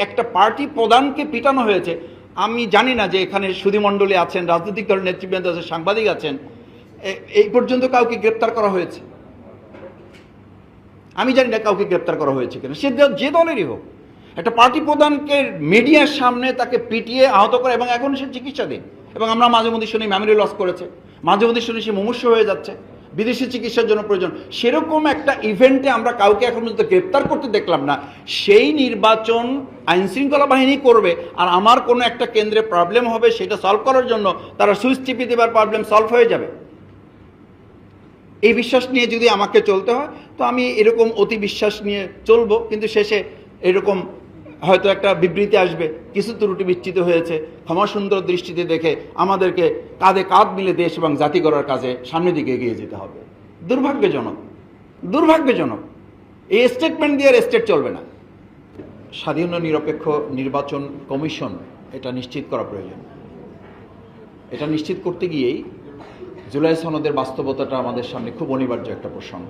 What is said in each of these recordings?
একটা পার্টি প্রধানকে পিটানো হয়েছে। আমি জানি না যে এখানে সুধীমণ্ডলী আছেন, রাজনৈতিক দলের নেতৃবৃন্দ আছেন, সাংবাদিক আছেন, এই পর্যন্ত কাউকে গ্রেপ্তার করা হয়েছে? আমি জানি না কাউকে গ্রেপ্তার করা হয়েছে কিনা, সে যে দলেরই হোক। একটা পার্টি প্রধানকে মিডিয়ার সামনে তাকে পিটিয়ে আহত করে, এবং এখন সে চিকিৎসাধীন। এবং আমরা মাঝে মধ্যে শুনি মেমোরি লস করেছে, মাঝে মধ্যে শুনি সে মুমূর্ষু হয়ে যাচ্ছে, বিদেশি চিকিৎসার জন্য প্রয়োজন। সেরকম একটা ইভেন্টে আমরা কাউকে এখন পর্যন্ত গ্রেপ্তার করতে দেখলাম না। সেই নির্বাচন আইনশৃঙ্খলা বাহিনী করবে, আর আমার কোনো একটা কেন্দ্রে প্রবলেম হবে, সেটা সলভ করার জন্য তারা সুইচ টিপে দেবার প্রবলেম সলভ হয়ে যাবে। এই বিশ্বাস নিয়ে যদি আমাকে চলতে হয়, তো আমি এরকম অতি বিশ্বাস নিয়ে চলবো, কিন্তু শেষে এরকম হয়তো একটা বিবৃতি আসবে, কিছু ত্রুটি বিচ্যুত হয়েছে, ক্ষমা সুন্দর দৃষ্টিতে দেখে আমাদেরকে কাঁধে কাঁধ মিলে দেশ এবং জাতি গড়ার কাজে সামনের দিকে এগিয়ে যেতে হবে। দুর্ভাগ্যজনক, দুর্ভাগ্যজনক। এই স্টেটমেন্ট দিয়ে স্টেট চলবে না। স্বাধীন ও নিরপেক্ষ নির্বাচন কমিশন এটা নিশ্চিত করা প্রয়োজন। এটা নিশ্চিত করতে গিয়েই জুলাই সনদের বাস্তবতাটা আমাদের সামনে খুব অনিবার্য একটা প্রসঙ্গ।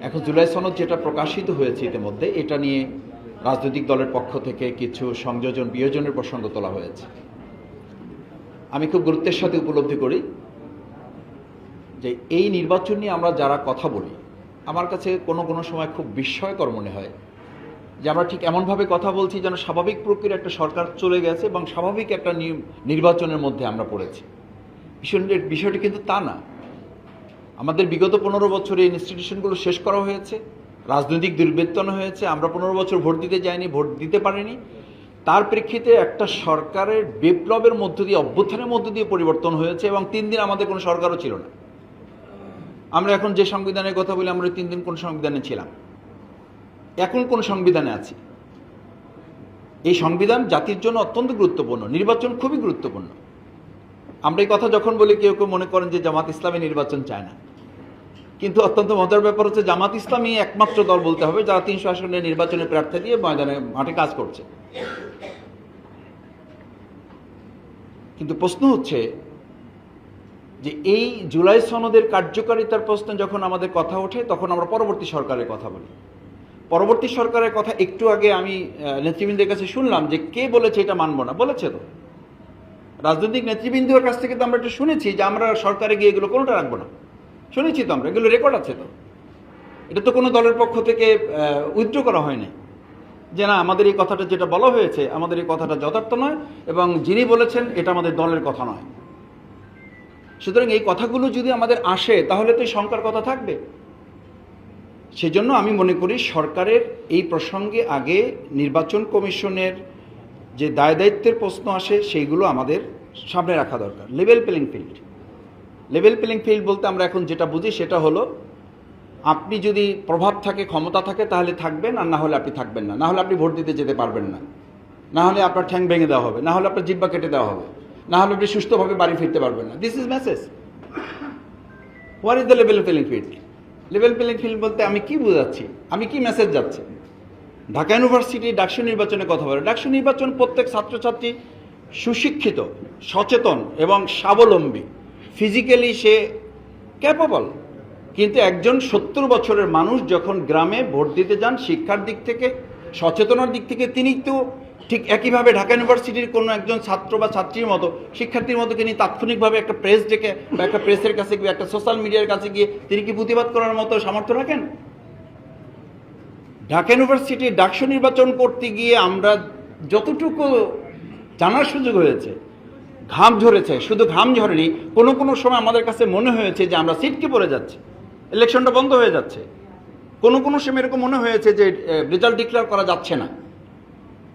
এখন জুলাই সনদ যেটা প্রকাশিত হয়েছে ইতিমধ্যে, এটা নিয়ে রাজনৈতিক দলের পক্ষ থেকে কিছু সংযোজন বিয়োজনের প্রসঙ্গ তোলা হয়েছে। আমি খুব গুরুত্বের সাথে উপলব্ধি করি যে এই নির্বাচন নিয়ে আমরা যারা কথা বলি, আমার কাছে কোনো কোনো সময় খুব বিস্ময়কর মনে হয় যে আমরা ঠিক এমনভাবে কথা বলছি যেন স্বাভাবিক প্রক্রিয়ার একটা সরকার চলে গেছে এবং স্বাভাবিক একটা নির্বাচনের মধ্যে আমরা পড়েছি। বিষয়টি কিন্তু তা না। আমাদের বিগত 15 বছরে ইনস্টিটিউশনগুলো শেষ করা হয়েছে, রাজনৈতিক দুর্বৃত্তন হয়েছে, আমরা 15 বছর ভোট দিতে যাইনি, ভোট দিতে পারিনি। তার প্রেক্ষিতে একটা সরকারের বিপ্লবের মধ্য দিয়ে, অভ্যুত্থানের মধ্য দিয়ে পরিবর্তন হয়েছে, এবং 3 দিন আমাদের কোনো সরকারও ছিল না। আমরা এখন যে সংবিধানের কথা বলি, আমরা 3 দিন কোন সংবিধানে ছিলাম, এখন কোন সংবিধানে আছি। এই সংবিধান জাতির জন্য অত্যন্ত গুরুত্বপূর্ণ, নির্বাচন খুবই গুরুত্বপূর্ণ। আমরা এই কথা যখন বলি, কেউ কেউ মনে করেন যে জামাত ইসলামী নির্বাচন চায় না, কিন্তু অত্যন্ত মজার ব্যাপার হচ্ছে জামাত ইসলামী একমাত্র দল বলতে হবে যারা 300 আসনের নির্বাচনের প্রার্থী দিয়ে মাঠে কাজ করছে। কিন্তু প্রশ্ন হচ্ছে যে এই জুলাই সনদের কার্যকারিতার প্রশ্নে যখন আমাদের কথা ওঠে, তখন আমরা পরবর্তী সরকারের কথা বলি। পরবর্তী সরকারের কথা একটু আগে আমি নেতৃবৃন্দের কাছে শুনলাম যে কে বলেছে এটা মানব না। বলেছে তো রাজনৈতিক নেতৃবৃন্দের কাছ থেকে, তো আমরা একটু শুনেছি যে আমরা সরকারে গিয়ে এগুলো কোনোটা রাখবো না। শুনেছি তো আমরা, এগুলো রেকর্ড আছে তো। এটা তো কোনো দলের পক্ষ থেকে উইথড্র করা হয়নি যে না, আমাদের এই কথাটা যেটা বলা হয়েছে, আমাদের এই কথাটা যথার্থ নয়, এবং যিনি বলেছেন এটা আমাদের দলের কথা নয়। সুতরাং এই কথাগুলো যদি আমাদের আসে, তাহলে তো এই শঙ্কার কথা থাকবে। সেজন্য আমি মনে করি সরকারের এই প্রসঙ্গে আগে নির্বাচন কমিশনের যে দায় দায়িত্বের প্রশ্ন আসে, সেইগুলো আমাদের সামনে রাখা দরকার। Level playing field. Level playing field বলতে আমরা এখন যেটা বুঝি সেটা হলো, আপনি যদি প্রভাব থাকে, ক্ষমতা থাকে, তাহলে থাকবেন, আর না হলে আপনি থাকবেন না। না হলে আপনি ভোট দিতে যেতে পারবেন না, না হলে আপনার ঠ্যাং ভেঙে দেওয়া হবে, না হলে আপনার জিহ্বা কেটে দেওয়া হবে, না হলে আপনি সুস্থভাবে বাড়ি ফিরতে পারবেন না। This is message. What is the level playing field? Level playing field বলতে আমি কি বোঝাচ্ছি, আমি কি মেসেজ যাচ্ছে? ঢাকা ইউনিভার্সিটি ডাকসু নির্বাচনের কথা বলে। ডাকসু নির্বাচন প্রত্যেক ছাত্রছাত্রী সুশিক্ষিত, সচেতন এবং স্বাবলম্বী, ফিজিক্যালি সে ক্যাপেবল। কিন্তু একজন 70 বছরের মানুষ যখন গ্রামে ভোট দিতে যান, শিক্ষার দিক থেকে, সচেতনার দিক থেকে তিনি তো ঠিক একইভাবে ঢাকা ইউনিভার্সিটির কোনো একজন ছাত্র বা ছাত্রীর মতো, শিক্ষার্থীর মতো তিনি তাৎক্ষণিকভাবে একটা প্রেস ডেকে বা একটা প্রেসের কাছে গিয়ে, একটা সোশ্যাল মিডিয়ার কাছে গিয়ে তিনি কি প্রতিবাদ করার মতো সামর্থ্য রাখেন? ঢাকা ইউনিভার্সিটি ডাকসু নির্বাচন করতে গিয়ে আমরা যতটুকু জানার সুযোগ হয়েছে, ঘাম ঝরেছে, শুধু ঘাম ঝরেনি, কোনো কোনো সময় আমাদের কাছে মনে হয়েছে যে আমরা সিটকে পড়ে যাচ্ছি, ইলেকশনটা বন্ধ হয়ে যাচ্ছে। কোনো কোনো সময় এরকম মনে হয়েছে যে রেজাল্ট ডিক্লেয়ার করা যাচ্ছে না।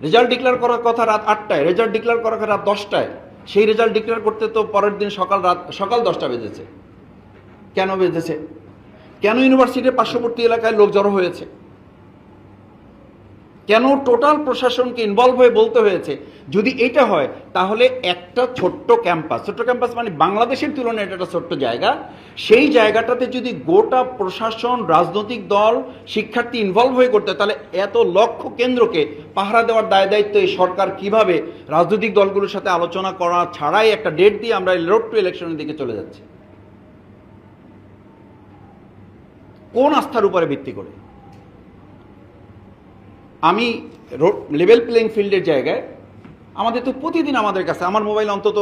রেজাল্ট ডিক্লেয়ার করার কথা রাত 8টায়, রেজাল্ট ডিক্লেয়ার করার কথা রাত 10টায়। সেই রেজাল্ট ডিক্লেয়ার করতে তো পরের দিন সকাল 10টা বেজেছে। কেন বেজেছে? কেন ইউনিভার্সিটির পার্শ্ববর্তী এলাকায় লোক জড়ো হয়েছে? কেন টোটাল প্রশাসনকে ইনভলভ হয়ে বলতে হয়েছে? যদি এটা হয়, তাহলে একটা ছোট্ট ক্যাম্পাস মানে বাংলাদেশের তুলনায় এটা একটা ছোট্ট জায়গা, সেই জায়গাটাতে যদি গোটা প্রশাসন, রাজনৈতিক দল, শিক্ষার্থী ইনভলভ হয়ে করতে, তাহলে এত লক্ষ কেন্দ্রকে পাহারা দেওয়ার দায় দায়িত্ব এই সরকার কিভাবে রাজনৈতিক দলগুলোর সাথে আলোচনা করা ছাড়াই একটা ডেট দিয়ে আমরা রোড টু ইলেকশনের দিকে চলে যাচ্ছি? কোন আস্থার উপরে ভিত্তি করে? আমি লেভেল প্লেইং ফিল্ডের জায়গায় আমাদের তো প্রতিদিন আমাদের কাছে আমার মোবাইলে অন্তত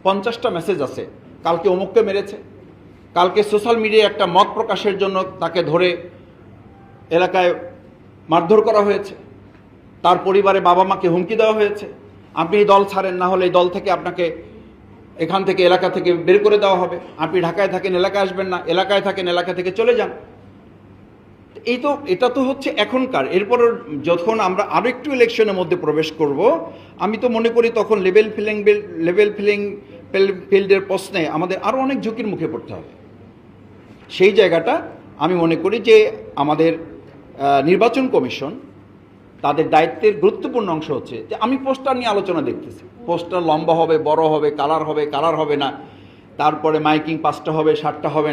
50টা মেসেজ আছে, কালকে অমুককে মেরেছে, কালকে সোশ্যাল মিডিয়ায় একটা মত প্রকাশের জন্য তাকে ধরে এলাকায় মারধর করা হয়েছে, তার পরিবারে বাবা মাকে হুমকি দেওয়া হয়েছে, আপনি এই দল ছাড়েন, না হলে এই দল থেকে আপনাকে এখান থেকে এলাকা থেকে বের করে দেওয়া হবে, আপনি ঢাকায় থাকেন এলাকায় আসবেন না, এলাকায় থাকেন এলাকা থেকে চলে যান। এটা তো হচ্ছে এখনকার। এরপর যখন আমরা আরও একটু ইলেকশনের মধ্যে প্রবেশ করব, আমি তো মনে করি তখন লেভেল ফিল্ডের প্রশ্নে আমাদের আরও অনেক ঝুঁকির মুখে পড়তে হবে। সেই জায়গাটা আমি মনে করি যে আমাদের নির্বাচন কমিশন তাদের দায়িত্বের গুরুত্বপূর্ণ অংশ হচ্ছে যে আমি পোস্টার নিয়ে আলোচনা দেখতেছি, পোস্টার লম্বা হবে, বড় হবে, কালার হবে না, তারপরে মাইকিং 5টা হবে 7টা হবে।